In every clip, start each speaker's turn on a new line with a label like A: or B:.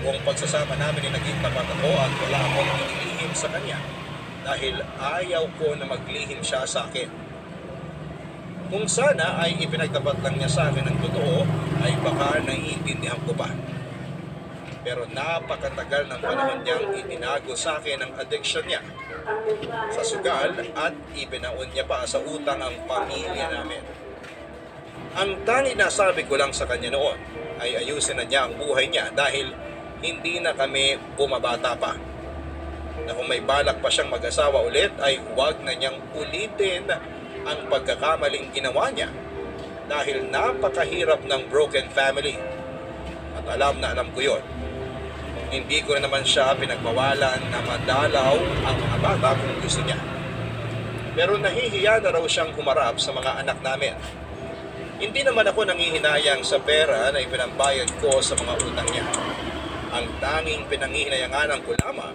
A: Buong pagsasama namin ay naging tapat ako at wala akong inilihim sa kanya dahil ayaw ko na maglihim siya sa akin. Kung sana ay ipinagtapat lang niya sa akin ng totoo, ay baka naiintindihan ko pa. Pero napakatagal ng panahon niyang itinago sa akin ang addiction niya sa sugal at ibinaon niya pa sa utang ang pamilya namin. Ang tanging nasabi ko lang sa kanya noon ay ayusin na niya ang buhay niya dahil hindi na kami bumabata pa. Na kung may balak pa siyang mag-asawa ulit ay huwag na niyang ulitin ang pagkakamaling ginawa niya dahil napakahirap ng broken family. At alam na alam ko yon. Hindi ko naman siya pinagbawalan na madalaw ang mga bata kung gusto niya. Pero nahihiya na raw siyang humarap sa mga anak namin. Hindi naman ako nangihinayang sa pera na ipinambayad ko sa mga utang niya. Ang tanging pinangihinayanganan ko lamang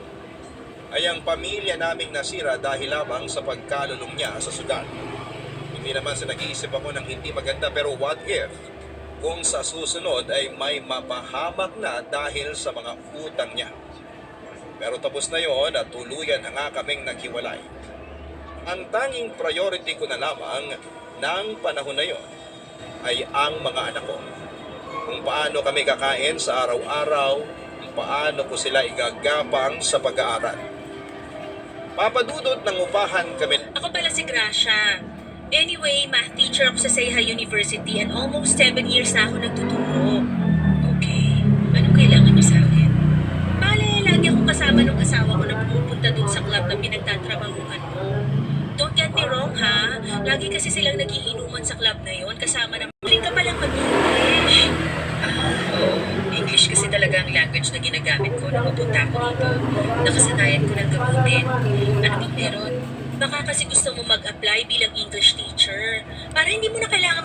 A: ay ang pamilya naming nasira dahil lamang sa pagkalulong niya sa sugal. Hindi naman sa nag-iisip ako ng hindi maganda, pero what if kung sa susunod ay may mapahamak na dahil sa mga utang niya? Pero tapos na yon at tuluyan na nga kaming naghiwalay. Ang tanging priority ko na lamang ng panahon na yon ay ang mga anak ko. Kung paano kami kakain sa araw-araw, kung paano ko sila igagapang sa pag-aaral. Papadudot ng upahan kami.
B: Ako pala si Gracia. Anyway, math teacher ako sa Seha University and almost 7 years na ako nagtuturo. Okay, anong kailangan niyo sa akin? Bale, lagi akong kasama ng asawa ko na pumupunta dun sa club na pinagtatrabahuhan mo. Don't get me wrong ha, lagi kasi silang nagiinuman sa club na yon kasama ng muling ka palang mag-English. Oo. English kasi talaga ang language na ginagamit ko nung mapunta ako dito. Nakasanayan ko ng gamitin. Ano bang meron? Baka kasi gusto mo mag-apply bilang English teacher para hindi mo na kailangan